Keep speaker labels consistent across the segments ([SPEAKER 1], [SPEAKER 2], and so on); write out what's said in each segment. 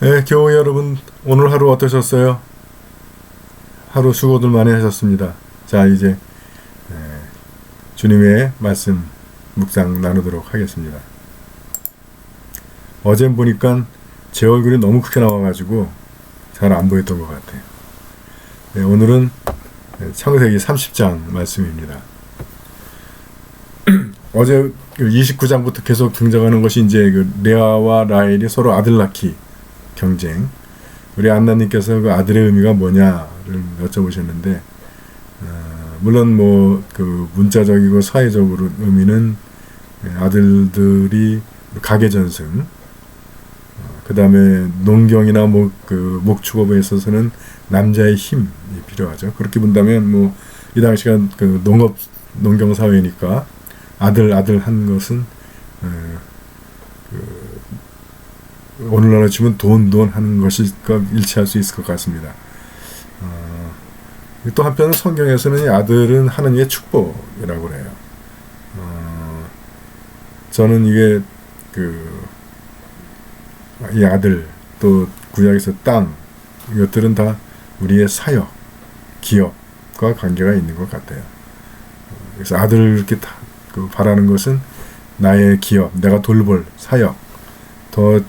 [SPEAKER 1] 네, 교회 여러분, 오늘 하루 어떠셨어요? 하루 수고들 많이 하셨습니다. 자, 이제 주님의 말씀 묵상 나누도록 하겠습니다. 어제 보니까 제 얼굴이 너무 크게 나와가지고 잘 안 보였던 것 같아요. 네, 오늘은 창세기 30장 말씀입니다. 어제 29장부터 계속 등장하는 것이 이제 그 레아와 라헬이 서로 아들 낳기 경쟁. 우리 안나님께서 그 아들의 의미가 뭐냐를 여쭤보셨는데, 물론 뭐 그 문자적이고 사회적으로 의미는 아들들이 가계전승, 그 다음에 농경이나 그 목축업에 있어서는 남자의 힘이 필요하죠. 그렇게 본다면 뭐 이 당시가 그 농경 사회니까 아들 한 것은 오늘날로 치면 돈 하는 것과 일치할 수 있을 것 같습니다. 또 한편 성경에서는 이 아들은 하나님의 축복이라고 해요. 저는 이게 이 아들 또 구약에서 땅 이것들은 다 우리의 사역, 기업과 관계가 있는 것 같아요. 그래서 아들을 이렇게 바라는 것은 나의 기업, 내가 돌볼 사역. 더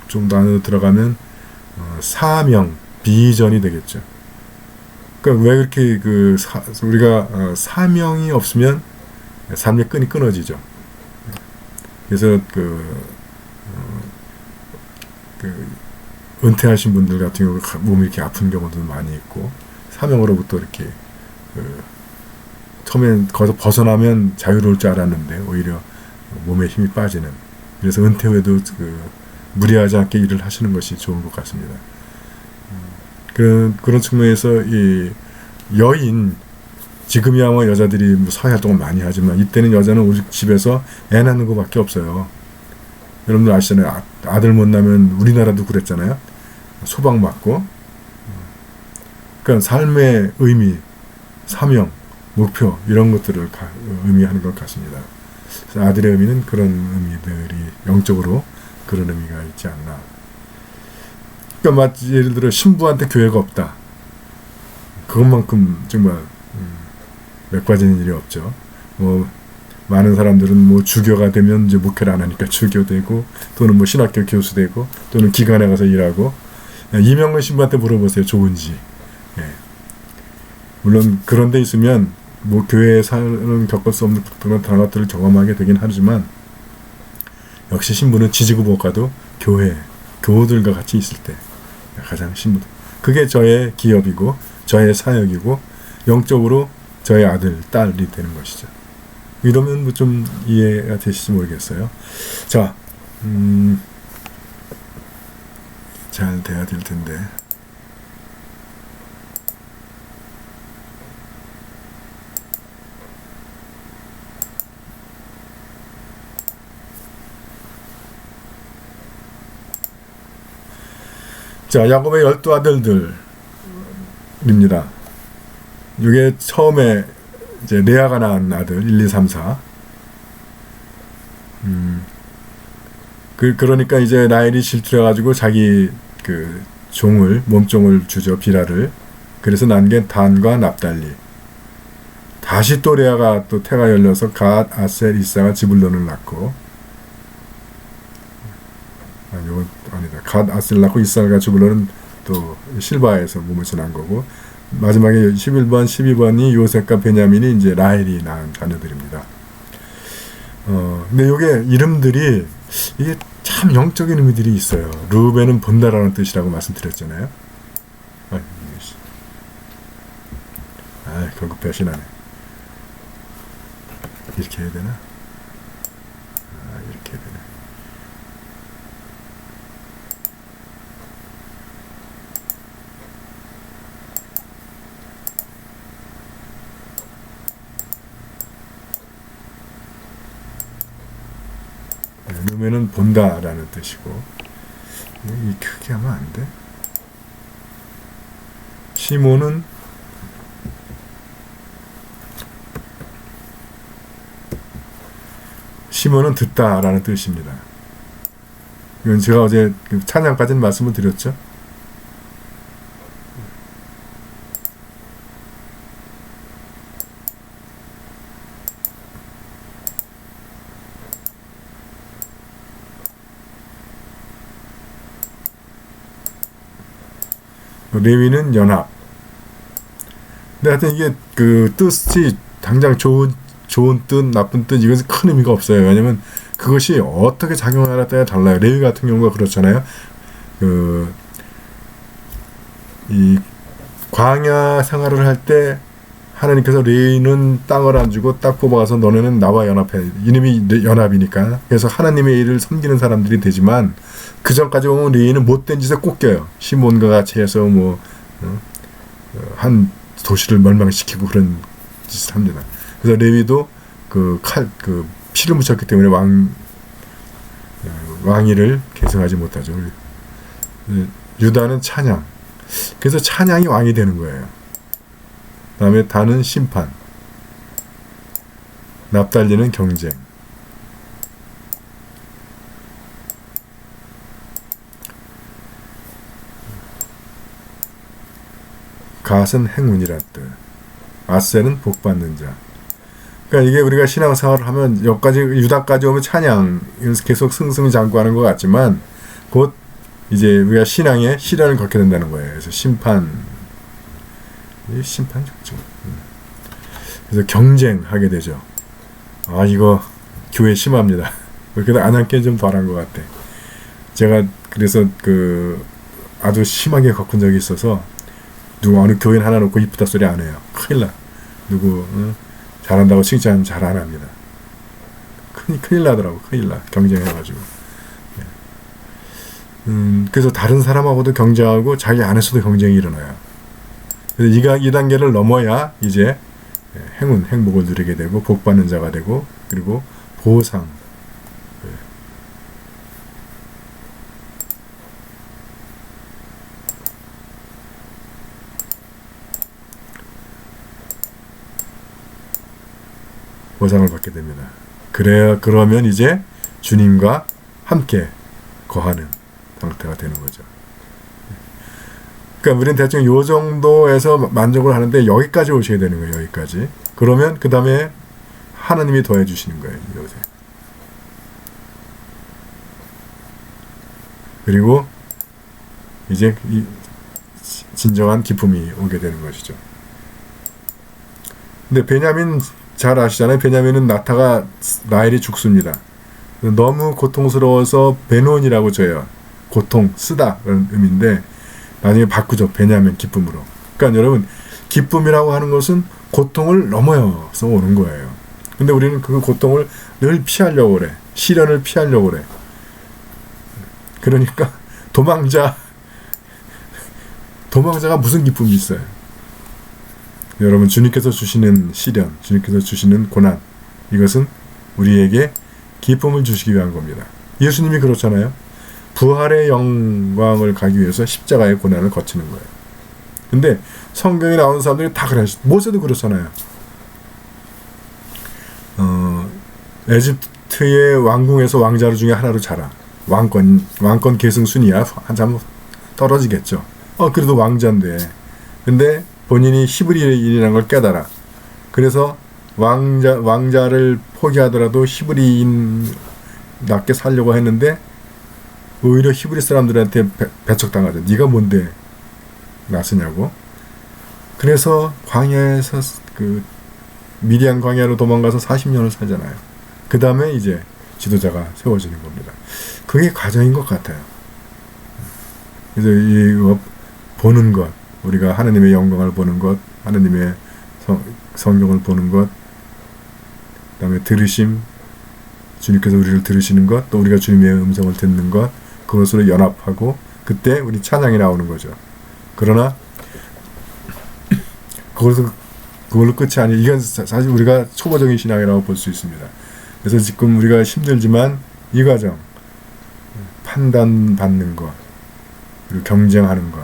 [SPEAKER 1] 좀 더 안으로 들어가면 사명, 비전이 되겠죠. 그러니까 왜 그렇게 우리가 사명이 없으면 삶의 끈이 끊어지죠. 그래서 은퇴하신 분들 같은 경우 몸이 이렇게 아픈 경우도 많이 있고, 사명으로부터 이렇게 처음엔 거기서 벗어나면 자유로울 줄 알았는데 오히려 몸에 힘이 빠지는. 그래서 은퇴 후에도 무리하지 않게 일을 하시는 것이 좋은 것 같습니다. 그런 측면에서 이 여인, 지금이야 뭐 여자들이 뭐 사회활동을 많이 하지만 이때는 여자는 오직 집에서 애 낳는 것밖에 없어요. 여러분들 아시잖아요. 아들 못 낳으면 우리나라도 그랬잖아요. 소방 맞고. 그러니까 삶의 의미, 사명, 목표 이런 것들을 의미하는 것 같습니다. 그래서 아들의 의미는 그런 의미들이 영적으로 그런 의미가 있지 않나. 그러니까 예를 들어 신부한테 교회가 없다. 그것만큼 정말 맥빠지는 일이 없죠. 뭐 많은 사람들은 뭐 주교가 되면 이제 목회를 안 하니까 주교되고, 또는 뭐 신학교 교수되고, 또는 기관에 가서 일하고. 이명근 신부한테 물어보세요. 좋은지. 예. 물론 그런 데 있으면 뭐 교회에서는 겪을 수 없는 그런 것들을 경험하게 되긴 하지만, 역시 신부는 지지고 못 가도 교우들과 같이 있을 때 가장 신부. 그게 저의 기업이고 저의 사역이고 영적으로 저의 아들, 딸이 되는 것이죠. 이러면 뭐 좀 이해가 되실지 모르겠어요. 자, 잘 돼야 될 텐데. 자, 야곱의 12아들들입니다. 이게 처음에 이제 레아가 낳은 아들 1, 2, 3, 4. 그러니까 이제 라헬이 질투해가지고 자기 몸종을 주죠, 비라를. 그래서 난 게 단과 납달리. 다시 또 레아가 또 태가 열려서 갓, 아셀, 이사가 지불론을 낳고, 이건 아니다. 갓, 아셀 낳고 이사가 지불론은 또 실바에서 몸에서 난 거고, 마지막에 11번, 12번이 요셉과 베냐민이 이제 라헬이 낳은 자녀들입니다. 근데 요게 이름들이 이게 참 영적인 의미들이 있어요. 르우벤은 본다라는 뜻이라고 말씀드렸잖아요. 결국 배신하네. 이렇게 해야 되나? 이렇게 해야 되나? 르우벤은 본다라는 뜻이고, 이 크게 하면 안 돼. 시몬은 듣다라는 뜻입니다. 이건 제가 어제 그 찬양까지는 말씀을 드렸죠. 레위는 연합. 근데 하여튼 이게 그 뜻이 당장 좋은 뜻, 나쁜 뜻, 이것은 큰 의미가 없어요. 왜냐면 그것이 어떻게 작용하느냐에 따라 달라요. 레위 같은 경우가 그렇잖아요. 이 광야 생활을 할 때 하나님께서 레위는 땅을 안 주고 딱 뽑아서 너네는 나와 연합해. 이름이 연합이니까. 그래서 하나님의 일을 섬기는 사람들이 되지만 그 전까지 보면 레위는 못된 짓에 꼭 껴요. 시몬과 같이 해서 한 도시를 멸망시키고 그런 짓을 합니다. 그래서 레위도 그 피를 묻혔기 때문에 왕위를 계승하지 못하죠. 유다는 찬양. 그래서 찬양이 왕이 되는 거예요. 그 다음에 다는 심판, 납달리는 경쟁, 갓은 행운이라 뜻, 아셀은 복받는 자. 그러니까 이게 우리가 신앙생활을 하면 여기까지 유다까지 오면 찬양 계속 승승장구하는 것 같지만 곧 이제 우리가 신앙에 시련을 겪게 된다는 거예요. 그래서 심판 좋죠. 그래서 경쟁하게 되죠. 아, 이거 교회 심합니다. 그래도 안양께 좀 덜한 것 같아. 제가 그래서 아주 심하게 겪은 적이 있어서 어느 교인 하나 놓고 이쁘다 소리 안 해요. 큰일 나. 잘한다고 칭찬하면 잘 안 합니다. 큰일 나더라고. 큰일 나. 경쟁해가지고. 그래서 다른 사람하고도 경쟁하고 자기 안에서도 경쟁이 일어나요. 그래서 이 단계를 넘어야 이제 행복을 누리게 되고 복받는 자가 되고 그리고 보상. 보상을 받게 됩니다. 그러면 이제 주님과 함께 거하는 상태가 되는 거죠. 그러니까 우리는 대충 요 정도에서 만족을 하는데 여기까지 오셔야 되는 거예요. 여기까지. 그러면 그 다음에 하나님이 더해 주시는 거예요. 이것에. 그리고 이제 진정한 기쁨이 오게 되는 것이죠. 근데 베냐민 잘 아시잖아요. 베냐민은 라헬이 죽습니다. 너무 고통스러워서 베논이라고 줘요. 고통, 쓰다 그런 의미인데 나중에 바꾸죠. 베냐민 기쁨으로. 그러니까 여러분 기쁨이라고 하는 것은 고통을 넘어서 오는 거예요. 근데 우리는 그 고통을 늘 피하려고 그래. 시련을 피하려고 그래. 그러니까 도망자가 무슨 기쁨이 있어요. 여러분 주님께서 주시는 시련, 주님께서 주시는 고난, 이것은 우리에게 기쁨을 주시기 위한 겁니다. 예수님이 그렇잖아요. 부활의 영광을 가기 위해서 십자가의 고난을 거치는 거예요. 근데 성경에 나오는 사람들이 다 그래요. 모세도 그렇잖아요. 에집트의 왕궁에서 왕자 중에 하나로 자라. 왕권 계승 순위야. 한참 떨어지겠죠. 그래도 왕자인데. 근데 본인이 히브리의 인이라는 걸 깨달아. 그래서 왕자를 포기하더라도 히브리인답게 살려고 했는데 오히려 히브리 사람들한테 배척당하죠. 네가 뭔데 나서냐고. 그래서 광야에서 미디안 광야로 도망가서 40년을 살잖아요. 그 다음에 이제 지도자가 세워지는 겁니다. 그게 과정인 것 같아요. 그래서 이거 보는 것, 우리가 하나님의 영광을 보는 것, 하나님의 성경을 보는 것, 그 다음에 들으심, 주님께서 우리를 들으시는 것, 또 우리가 주님의 음성을 듣는 것, 그것으로 연합하고 그때 우리 찬양이 나오는 거죠. 그러나 그걸로 끝이 아니에요. 이건 사실 우리가 초보적인 신앙이라고 볼 수 있습니다. 그래서 지금 우리가 힘들지만 이 과정, 판단받는 것, 그리고 경쟁하는 것,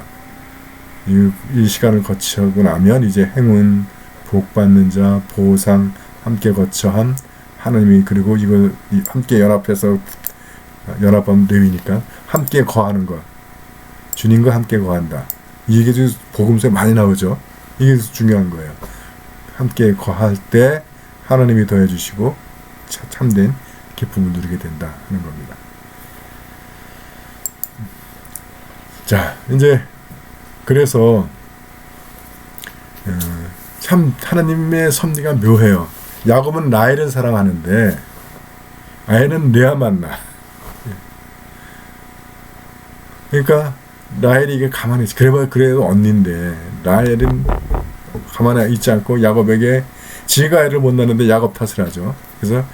[SPEAKER 1] 이 시간을 거치고 나면 이제 행운, 복받는 자, 보상 함께 거쳐함, 하나님이 그리고 이걸 함께 연합해서 연합하면 레위니까 함께 거하는 것. 주님과 함께 거한다. 이게 복음서에 많이 나오죠. 이게 중요한 거예요. 함께 거할 때 하나님이 더해주시고 참된 기쁨을 누리게 된다 하는 겁니다. 자, 이제 그래서 참 하나님의 섭리가 묘해요. 야곱은 라헬을 사랑하는데 라헬은 레아 만나. 그러니까 라헬이 이게 가만히 있지. 그래도 언니인데 라헬은 가만히 있지 않고 야곱에게 지가 애를 못 낳는데 야곱 탓을 하죠. 그래서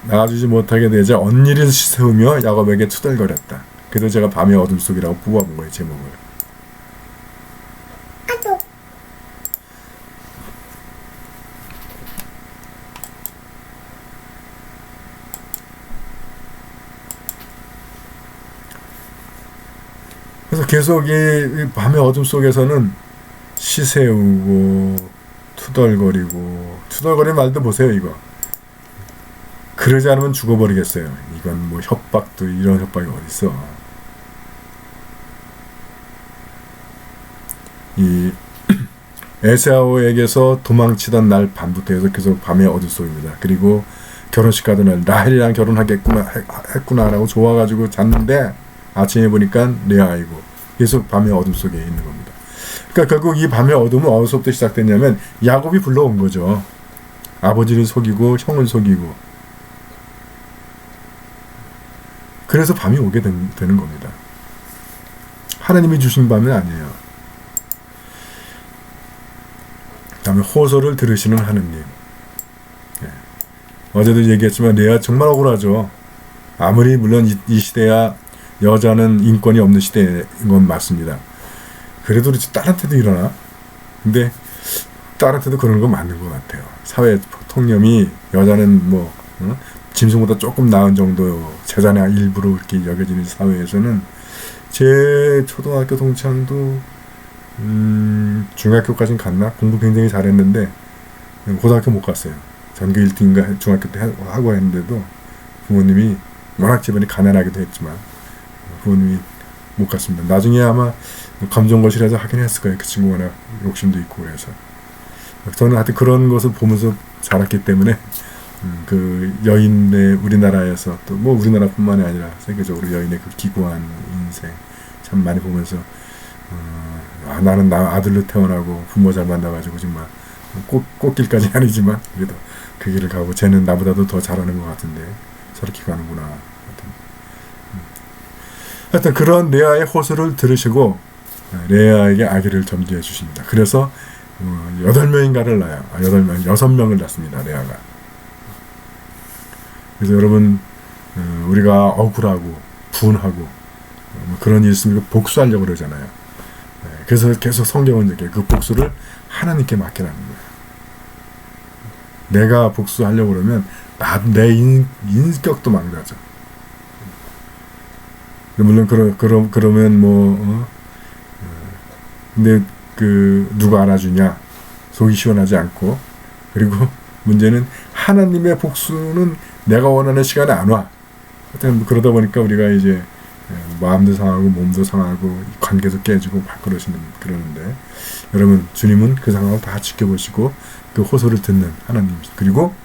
[SPEAKER 1] 낳아주지 못하게 되자 언니를 세우며 야곱에게 투덜거렸다. 그래서 제가 밤의 어둠 속이라고 뽑아본 거예요, 제목을. 그래서 계속 이 밤의 어둠 속에서는 시세우고 투덜거리는 말도 보세요, 이거. 그러지 않으면 죽어버리겠어요. 이건 뭐 협박도 이런 협박이 어딨어. 이 에사오에게서 도망치던 날 밤부터 해서 계속 밤의 어둠 속입니다. 그리고 결혼식 가던 날 라헬이랑 결혼하겠구나라고 좋아가지고 잤는데 아침에 보니까 레아이고 계속 밤의 어둠 속에 있는 겁니다. 그러니까 결국 이 밤의 어둠은 어디서부터 시작됐냐면 야곱이 불러온 거죠. 아버지를 속이고 형을 속이고. 그래서 밤이 오게 되는 겁니다. 하나님이 주신 밤은 아니에요. 그 다음에 호소를 들으시는 하느님. 어제도 얘기했지만 레아 정말 억울하죠. 아무리 물론 이 시대야 여자는 인권이 없는 시대인 건 맞습니다. 그래도 그렇지 딸한테도 일어나. 근데 딸한테도 그런 건 맞는 것 같아요. 사회 통념이 여자는 뭐 짐승보다 조금 나은 정도 재산의 일부로 이렇게 여겨지는 사회에서는 제 초등학교 동창도 중학교까지는 갔나? 공부 굉장히 잘했는데 고등학교 못 갔어요. 전교 1등인가 중학교 때 하고 했는데도 부모님이 워낙 집안이 가난하기도 했지만 부모님이 못 갔습니다. 나중에 아마 감정거실에서 하긴 했을 거예요. 그 친구가 워낙 욕심도 있고 그래서. 저는 하여튼 그런 것을 보면서 자랐기 때문에 그 여인의 우리나라에서 또 뭐 우리나라뿐만이 아니라 세계적으로 여인의 그 기구한 인생 참 많이 보면서 나는 나 아들로 태어나고 부모 잘 만나가지고 정말 꽃길까지는 아니지만 그래도 그 길을 가고 쟤는 나보다도 더 잘하는 것 같은데 저렇게 가는구나. 하여튼 그런 레아의 호소를 들으시고 레아에게 아기를 점지해 주십니다. 그래서 8명인가를 낳아요. 6명을 낳습니다. 레아가. 그래서 여러분 우리가 억울하고 분하고 그런 일 있으면 복수하려고 그러잖아요. 그래서 계속 성경은 이렇게 그 복수를 하나님께 맡기라는 거예요. 내가 복수하려고 그러면 내 인격도 망가져. 물론 그러면 뭐 근데 그 누가 알아주냐 속이 시원하지 않고 그리고 문제는 하나님의 복수는 내가 원하는 시간에 안 와. 하여튼 그러다 보니까 우리가 이제 마음도 상하고 몸도 상하고 관계도 깨지고 막 그러는데 여러분 주님은 그 상황을 다 지켜보시고 그 호소를 듣는 하나님 그리고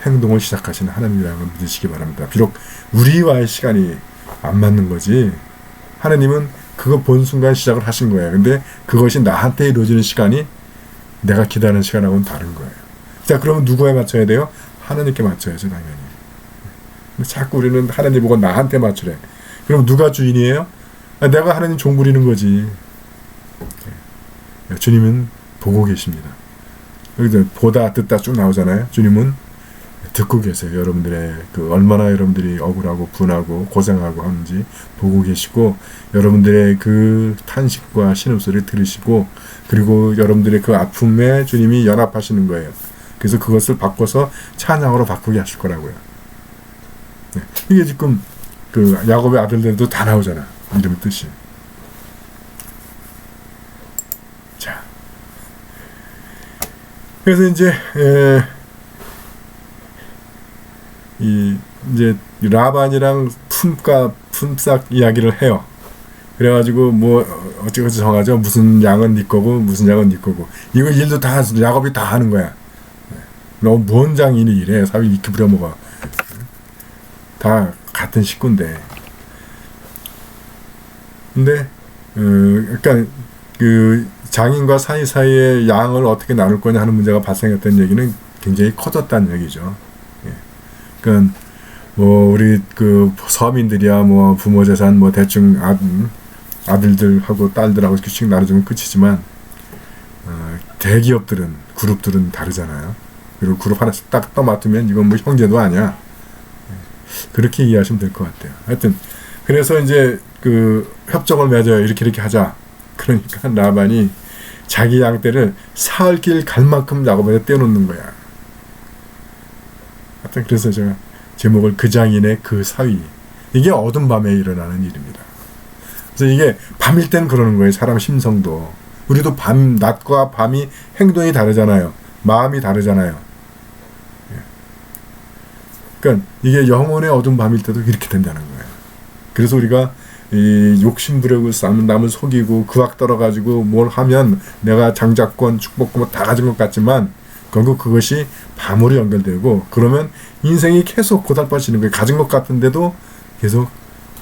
[SPEAKER 1] 행동을 시작하시는 하나님이라는 걸 믿으시기 바랍니다. 비록 우리와의 시간이 안 맞는 거지 하나님은 그거 본 순간 시작을 하신 거예요. 근데 그것이 나한테 이루어지는 시간이 내가 기다리는 시간하고는 다른 거예요. 자 그러면 누구에 맞춰야 돼요? 하나님께 맞춰야죠 당연히. 근데 자꾸 우리는 하나님 보고 나한테 맞추래. 그럼 누가 주인이에요? 내가 하나님 종 부리는 거지. 주님은 보고 계십니다. 여기서 보다 듣다 쭉 나오잖아요. 주님은 듣고 계세요. 여러분들의 그 얼마나 여러분들이 억울하고 분하고 고생하고 하는지 보고 계시고 여러분들의 그 탄식과 신음소리를 들으시고 그리고 여러분들의 그 아픔에 주님이 연합하시는 거예요. 그래서 그것을 바꿔서 찬양으로 바꾸게 하실 거라고요. 네. 이게 지금 그 야곱의 아들들도 다 나오잖아. 이름 뜻이. 자, 그래서 이제 이제 라반이랑 품삯 이야기를 해요. 그래가지고 뭐 어찌어찌 정하죠. 무슨 양은 네 거고 무슨 양은 네 거고. 이거 일도 다 야곱이 다 하는 거야. 너무 뭔 장인이 이래. 사위 이렇게 부려먹어. 다 같은 식구인데. 근데 그러니까 그 장인과 사이사이의 양을 어떻게 나눌 거냐 하는 문제가 발생했다는 얘기는 굉장히 커졌다는 얘기죠. 예. 그러니까 뭐 우리 그 서민들이야 뭐 부모 재산 뭐 대충 아들들하고 딸들하고 규칙 나눠주면 끝이지만 대기업들은 그룹들은 다르잖아요. 그리고 그룹 하나씩 딱 떠맡으면 이건 뭐 형제도 아니야. 그렇게 이해하시면 될 것 같아요. 하여튼 그래서 이제 그 협정을 맺어요. 이렇게 하자. 그러니까 라반이 자기 양떼를 사흘 길 갈 만큼 야곱에게 떼어놓는 거야. 하여튼 그래서 제가 제목을 그 장인의 그 사위. 이게 어둠 밤에 일어나는 일입니다. 그래서 이게 밤일 땐 그러는 거예요. 사람 심성도. 우리도 낮과 밤이 행동이 다르잖아요. 마음이 다르잖아요. 그러니까 이게 영혼의 어두운 밤일 때도 이렇게 된다는 거예요. 그래서 우리가 이 욕심 부리고 남을 속이고 그악 떨어가지고 뭘 하면 내가 장자권 축복권 다 가진 것 같지만 결국 그것이 밤으로 연결되고 그러면 인생이 계속 고달파지는 거예요. 가진 것 같은데도 계속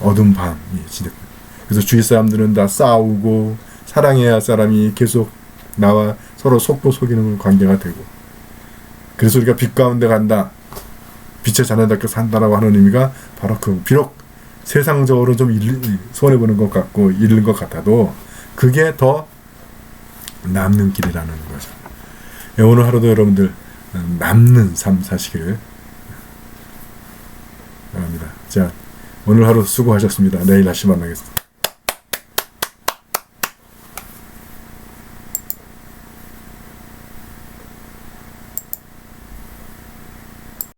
[SPEAKER 1] 어두운 밤이 지는 거예요. 그래서 주위 사람들은 다 싸우고 사랑해야 할 사람이 계속 나와 서로 속고 속이는 관계가 되고 그래서 우리가 빛 가운데 간다. 빛의 자녀답게 산다라고 하는 의미가 바로 그 비록 세상적으로 좀 손해보는 것 같고 잃는 것 같아도 그게 더 남는 길이라는 거죠. 오늘 하루도 여러분들 남는 삶 사시길 바랍니다. 자, 오늘 하루 수고하셨습니다. 내일 다시 만나겠습니다.